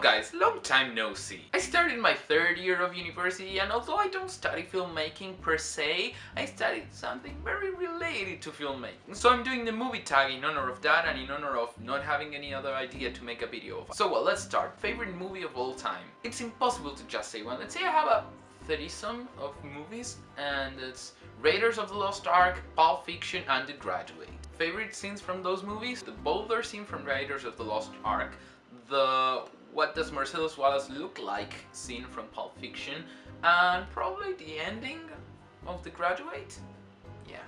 guys, long time no see. I started my third year of university, and although I don't study filmmaking per se, I studied something very related to filmmaking. So I'm doing the movie tag in honor of that and in honor of not having any other idea to make a video of. So well, let's start. Favorite movie of all time. It's impossible to just say one. Let's say I have a 30-some of movies, and it's Raiders of the Lost Ark, Pulp Fiction, and The Graduate. Favorite scenes from those movies? The boulder scene from Raiders of the Lost Ark, the what does Marcellus Wallace look like scene from Pulp Fiction, and probably the ending of The Graduate. Yeah.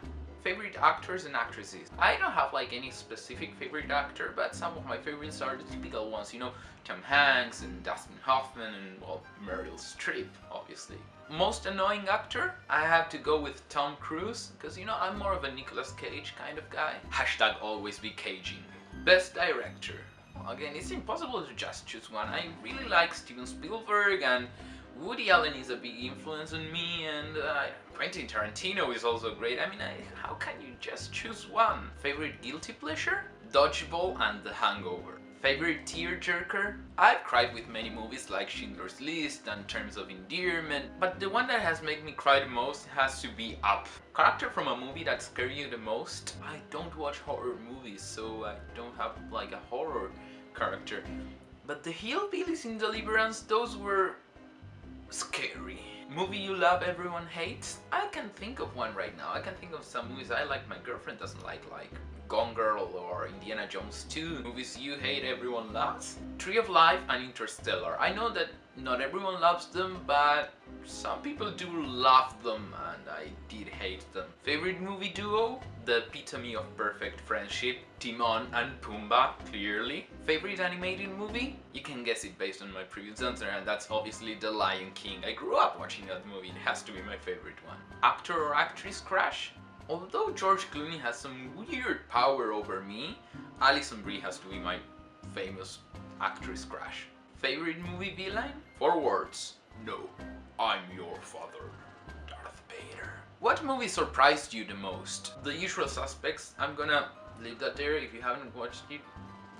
Favorite actors and actresses. I don't have like any specific favorite actor, but some of my favorites are the typical ones, you know, Tom Hanks and Dustin Hoffman and, well, Meryl Streep, obviously. Most annoying actor? I have to go with Tom Cruise, because, you know, I'm more of a Nicolas Cage kind of guy. Hashtag always be caging. Best director. Again, it's impossible to just choose one. I really like Steven Spielberg, and Woody Allen is a big influence on me, and Quentin Tarantino is also great. I mean, how can you just choose one? Favorite guilty pleasure? Dodgeball and The Hangover. Favorite tearjerker? I've cried with many movies like Schindler's List and Terms of Endearment, but the one that has made me cry the most has to be Up. Character from a movie that scared you the most? I don't watch horror movies, so I don't have like a horror character. But the hillbillies in Deliverance, those were scary. Movie you love, everyone hates? I can think of one right now. I can think of some movies I like, my girlfriend doesn't like Gone Girl or Indiana Jones 2. Movies you hate, everyone loves? Tree of Life and Interstellar. I know that not everyone loves them, but some people do love them, and I did hate them. Favorite movie duo? The epitome of perfect friendship, Timon and Pumbaa, clearly. Favorite animated movie? You can guess it based on my previous answer, and that's obviously The Lion King. I grew up watching that movie, it has to be my favorite one. Actor or actress crush? Although George Clooney has some weird power over me, Alison Brie has to be my famous actress crush. Favorite movie villain? 4 words. No, I'm your father, Darth Vader. What movie surprised you the most? The Usual Suspects. I'm gonna leave that there. If you haven't watched it,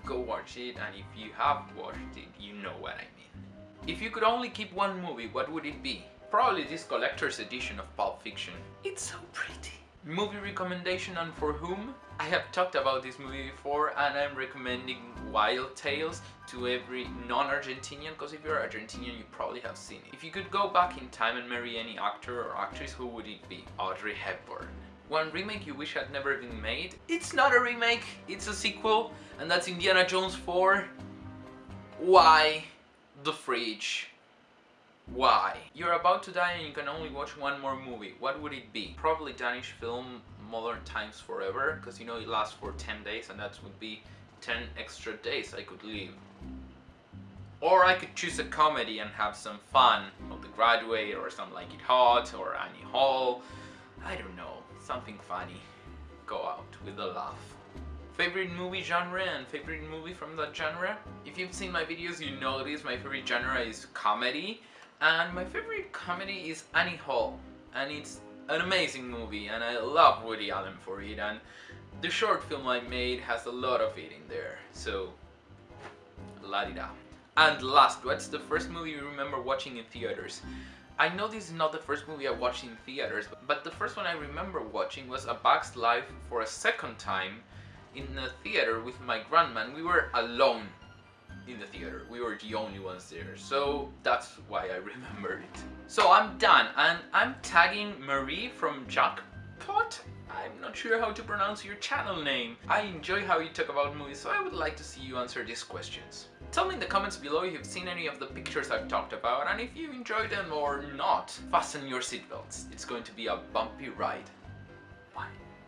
go watch it, and if you have watched it, you know what I mean. If you could only keep one movie, what would it be? Probably this collector's edition of Pulp Fiction. It's so pretty. Movie recommendation and for whom? I have talked about this movie before, and I'm recommending Wild Tales to every non-Argentinian, because if you're Argentinian you probably have seen it. If you could go back in time and marry any actor or actress, who would it be? Audrey Hepburn. One remake you wish had never been made? It's not a remake, it's a sequel, and that's Indiana Jones 4. Why? The fridge. Why? You're about to die and you can only watch one more movie. What would it be? Probably Danish film Modern Times Forever, because you know it lasts for 10 days and that would be 10 extra days I could live. Or I could choose a comedy and have some fun, of The Graduate or Some Like It Hot or Annie Hall. I don't know, something funny. Go out with a laugh. Favorite movie genre and favorite movie from that genre? If you've seen my videos, you know this. My favorite genre is comedy. And my favorite comedy is Annie Hall, and it's an amazing movie, and I love Woody Allen for it, and the short film I made has a lot of it in there, so la-di-da. And last, what's the first movie you remember watching in theaters? I know this is not the first movie I watched in theaters, but the first one I remember watching was A Bug's Life for a second time in a theater with my grandma, and we were alone in the theater. We were the only ones there, so that's why I remember it. So I'm done, and I'm tagging Marie from Jackpot. I'm not sure how to pronounce your channel name. I enjoy how you talk about movies, so I would like to see you answer these questions. Tell me in the comments below if you've seen any of the pictures I've talked about, and if you enjoyed them or not. Fasten your seatbelts, it's going to be a bumpy ride.